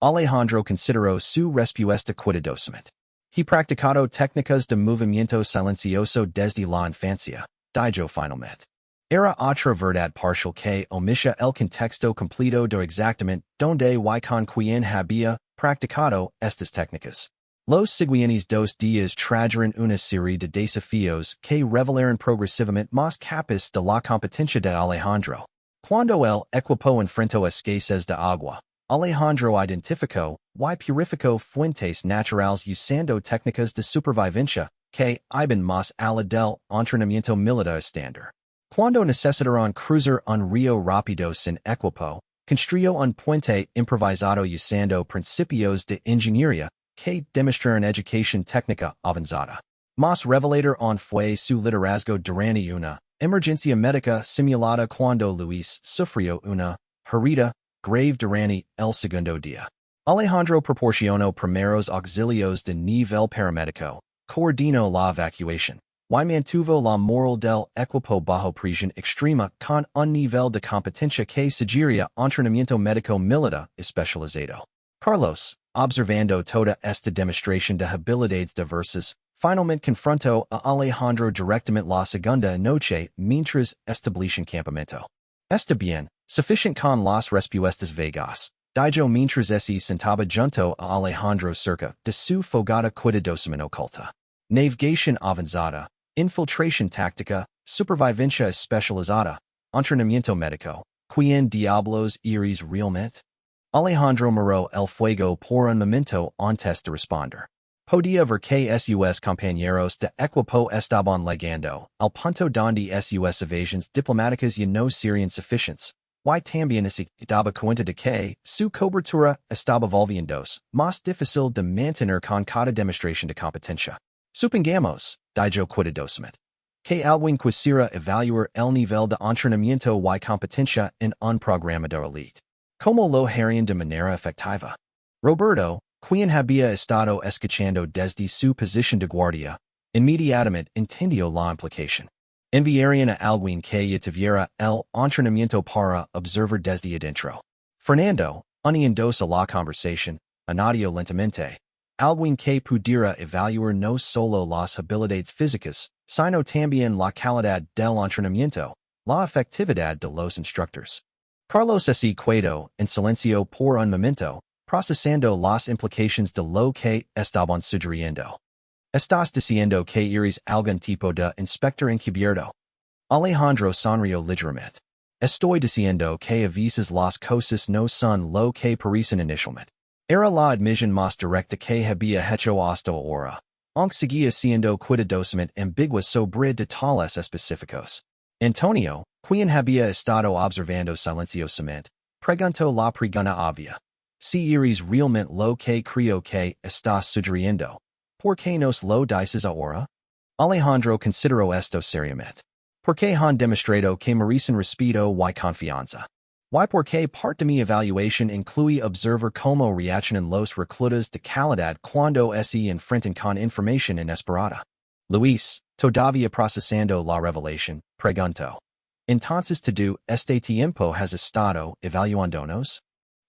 Alejandro consideró su respuesta cuidadosamente. He practicado técnicas de movimiento silencioso desde la infancia, dijo finalmente. Era otra verdad parcial que omisha el contexto completo de exactamente donde y con quien había practicado estas técnicas. Los siguientes 2 días trajeron una serie de desafíos que revelaron progresivamente más capas de la competencia de Alejandro. Cuando el equipo enfrentó escasez de agua, Alejandro identificó y purificó fuentes naturales usando técnicas de supervivencia que iban más allá del entrenamiento militar estándar. Cuando necesitaron cruzar un río rápido sin equipo, construyó un puente improvisado usando principios de ingeniería que demostraron educación técnica avanzada. Más revelador aún fue su liderazgo durante una emergencia médica simulada cuando Luis sufrió una herida grave durante el segundo día. Alejandro proporcionó primeros auxilios de nivel paramédico, coordinó la evacuación, y mantuvo la moral del equipo bajo presión extrema con un nivel de competencia que sugería entrenamiento médico militar especializado. Carlos, observando toda esta demostración de habilidades diversas, finalmente confrontó a Alejandro directamente la segunda noche mientras establecían campamento. Está bien, suficient con las respuestas vagas. Dijo mientras ese sentaba junto a Alejandro cerca de su fogata cuidadosamente oculta. Navegación avanzada, infiltración táctica, supervivencia especializada, entrenamiento médico. ¿Quién diablos eres realmente? Alejandro miró el fuego por un momento antes de responder. Podía ver que sus compañeros de equipo estaban llegando al punto donde sus evasiones diplomáticas ya no serían suficientes. Y también se daba cuenta de que su cobertura estaba volviéndose más difícil de mantener con cada demostración de competencia. Supongamos, dijo cuidadosamente, que alguien quisiera evaluar el nivel de entrenamiento y competencia en un programa de élite. ¿Cómo lo harían de manera efectiva? Roberto, quien había estado escuchando desde su posición de guardia, inmediatamente entendió la implicación. Enviarían a alguien que ya tuviera el entrenamiento para observar desde adentro. Fernando, uniéndose a la conversación, añadió lentamente, alguien que pudiera evaluar no solo las habilidades físicas, sino también la calidad del entrenamiento, la efectividad de los instructores. Carlos se quedó en silencio por un momento, procesando las implicaciones de lo que estaban sugiriendo. ¿Estás diciendo que eres algún tipo de inspector encubierto? Alejandro sonrió ligeramente. Estoy diciendo que a veces las cosas no son lo que parecen inicialmente. Era la admisión más directa que había hecho hasta ahora, aunque seguía siendo cuidadosamente ambigua sobre detalles específicos. Antonio, quien había estado observando silenciosamente, preguntó la pregunta obvia. Si eres realmente lo que creo que estás sugiriendo, ¿por qué nos lo dices ahora? Alejandro consideró esto seriamente. Porque han demostrado que merecen respeto y confianza. Y porque parte de mi evaluación incluye observar cómo reaccionan los reclutas de calidad cuando se enfrentan con información inesperada. Luis, todavía procesando la revelación, preguntó. Entonces todo este tiempo has estado evaluándonos?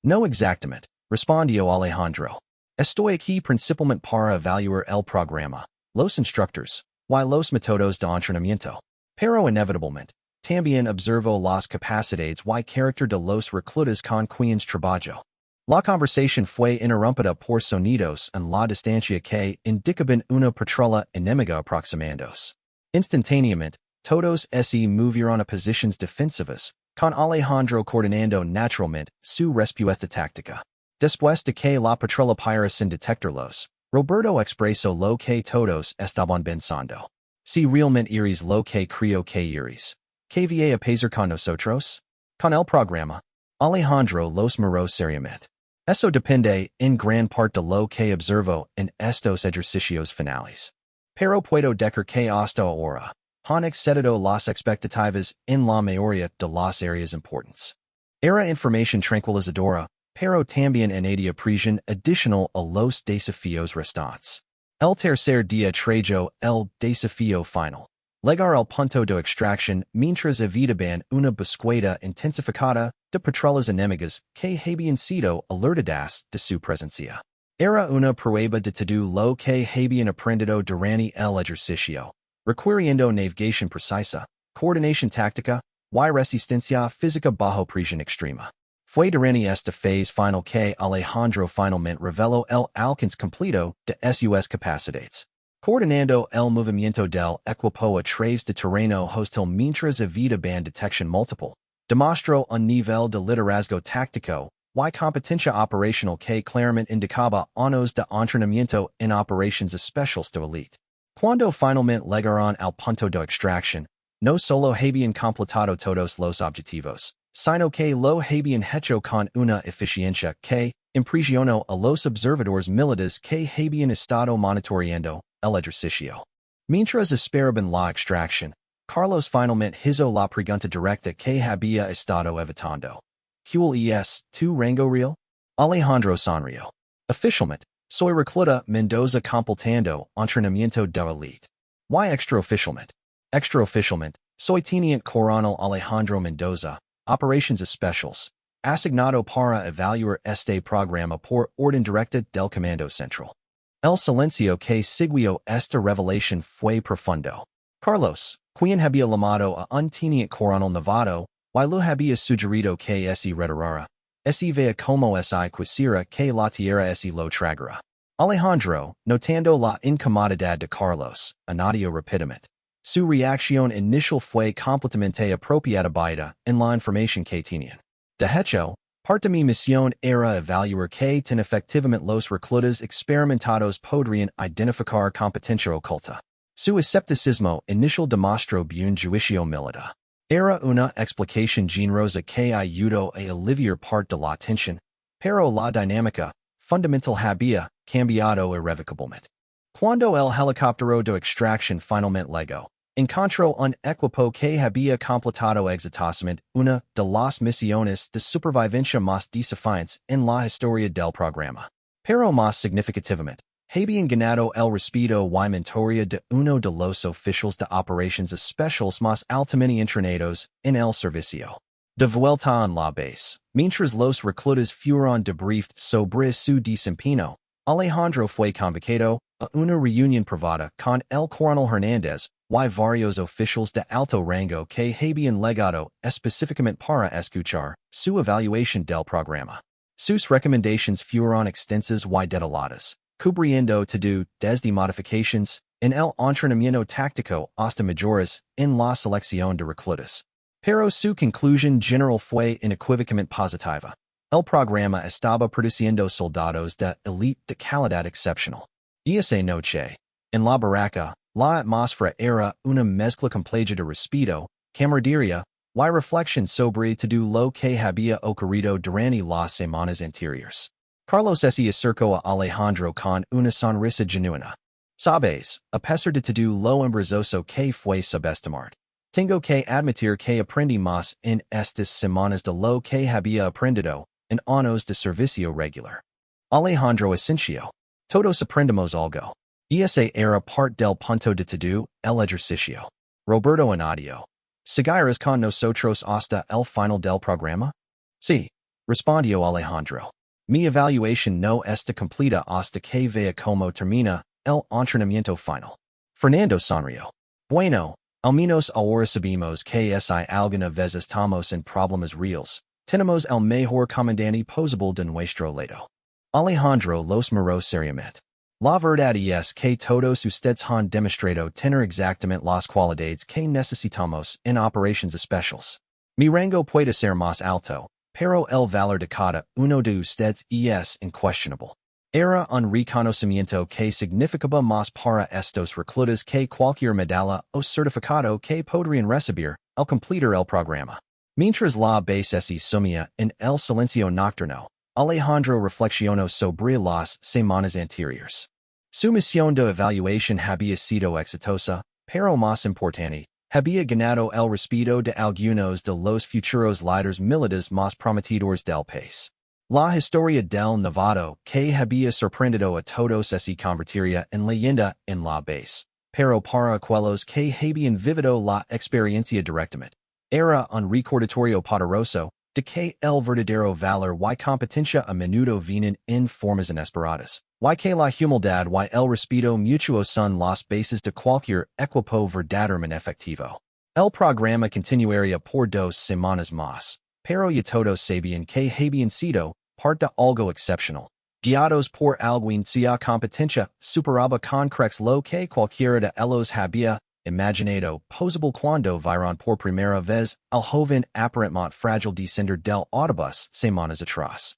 No exactamente, respondió Alejandro. Estoy aquí principalmente para evaluar el programa, los instructores, y los métodos de entrenamiento. Pero inevitablemente, también observo las capacidades y carácter de los reclutas con quienes trabajo. La conversación fue interrumpida por sonidos en la distancia que indicaban una patrulla enemiga aproximándose. Instantáneamente, todos se movieron a posiciones defensivas, con Alejandro coordinando naturalmente su respuesta táctica. Después de que la patrulla para sin detectarlos, Roberto expresó lo que todos estaban pensando. Si realmente eres lo que creo que eres, ¿qué viene a pasar con nosotros? Con el programa. Alejandro los miró seriamente. Eso depende en gran parte de lo que observo en estos ejercicios finales. Pero puedo decir que hasta ahora, han excedido las expectativas en la mayoría de las áreas importantes. Era información tranquilizadora, pero también añadía presión adicional a los desafíos restantes. El tercer día trajo el desafío final. Llegar al punto de extracción mientras evitaban una búsqueda intensificada de patrullas enemigas que habían sido alertadas de su presencia. Era una prueba de todo lo que habían aprendido durante el ejercicio, requiriendo navegación precisa, coordinación táctica, y resistencia física bajo presión extrema. Fue durante esta fase final que Alejandro finalmente reveló el alcance completo de sus capacidades. Coordinando el movimiento del equipo a través de terreno hostil mientras evitaban detección múltiple, demostró un nivel de liderazgo táctico y competencia operacional que claramente indicaba años de entrenamiento en operaciones especiales de élite. Cuando finalmente llegaron al punto de extracción, no solo habían completado todos los objetivos, sino que lo habían hecho con una eficiencia que impresionó a los observadores militares que habían estado monitoreando el ejercicio. Mientras esperaban la extracción, Carlos finalmente hizo la pregunta directa que había estado evitando. ¿Cuál es tu rango real? Alejandro Sanrio. Officialmente, soy recluta Mendoza completando entrenamiento de élite. Why extraoficialmente? Extraoficialmente, soy teniente coronel Alejandro Mendoza, operations especiales, asignado para evaluar este programa por orden directa del Comando Central. El silencio que siguió esta revelación fue profundo. Carlos, quien había llamado a un teniente coronel novato, y lo había sugerido que se retirara, se vea como si quisiera que la tierra se lo tragara. Alejandro, notando la incomodidad de Carlos, añadió rápidamente. Su reacción inicial fue completamente apropiada en la información que tenían. De hecho, parte de mi misión era evaluar que tan efectivamente los reclutas experimentados podrían identificar competencia oculta. Su escepticismo inicial demostró bien juicio militar. Era una explicación generosa que ayudó a aliviar parte de la tensión, pero la dinámica fundamental había cambiado irrevocablemente. Cuando el helicóptero de extracción finalmente llegó, encontró un equipo que había completado exitosamente una de las misiones de supervivencia más desafiantes en la historia del programa. Pero más significativamente, habían ganado el respeto y mentoría de uno de los oficiales de operations especiales más altamente entrenados en el servicio. De vuelta en la base, mientras los reclutas fueron debriefed sobre su desempeño, Alejandro fue convocado a una reunión privada con el coronel Hernández y varios oficiales de alto rango que habían llegado específicamente para escuchar su evaluación del programa. Sus recomendaciones fueron extensas y detalladas, cubriendo todo desde modificaciones en el entrenamiento táctico hasta mejoras en la selección de reclutas. Pero su conclusión general fue inequívocamente positiva. El programa estaba produciendo soldados de élite de calidad excepcional. Y esa noche, en la barraca, la atmósfera era una mezcla compleja de respeto, camaradería, y reflexión sobre todo lo que había ocurrido durante las semanas anteriores. Carlos se acercó a Alejandro con una sonrisa genuina. Sabes, a pesar de todo lo embarazoso que fue subestimar, tengo que admitir que aprendí más en estas semanas de lo que había aprendido en años de servicio regular. Alejandro asintió. Todos aprendemos algo. Y ese era parte del punto de todo el ejercicio. Roberto añadió. ¿Seguirás con nosotros hasta el final del programa? Sí, respondió Alejandro. Mi evaluación no está completa hasta que vea cómo termina el entrenamiento final. Fernando sonrió. Bueno, al menos ahora sabemos que si alguna vez estamos en problemas reales, tenemos el mejor comandante posible de nuestro lado. Alejandro los miró seriamente. La verdad es que todos ustedes han demostrado tener exactamente las cualidades que necesitamos en operations especiales. Mi rango puede ser más alto, pero el valor de cada uno de ustedes es incuestionable. Era un reconocimiento que significaba más para estos reclutas que cualquier medalla o certificado que podrían recibir al completar el programa. Mientras la base se sumía en el silencio nocturno, Alejandro reflexionó sobre las semanas anteriores. Su misión de evaluación había sido exitosa, pero más importante, había ganado el respeto de algunos de los futuros líderes militares más prometedores del país. La historia del novato que había sorprendido a todos se convertiría en leyenda en la base, pero para aquellos que habían vivido la experiencia directamente, era un recordatorio poderoso de que el verdadero valor y competencia a menudo vienen en formas inesperadas, y que la humildad y el respeto mutuo son las bases de cualquier equipo verdaderamente efectivo. El programa continuaría por 2 semanas más, pero ya todos sabían que habían sido parte de algo excepcional. Guiados por alguien cuya competencia superaba con creces lo que cualquiera de ellos había imaginado posible cuando vieron por primera vez al joven aparentemente frágil descender del autobús semanas atrás.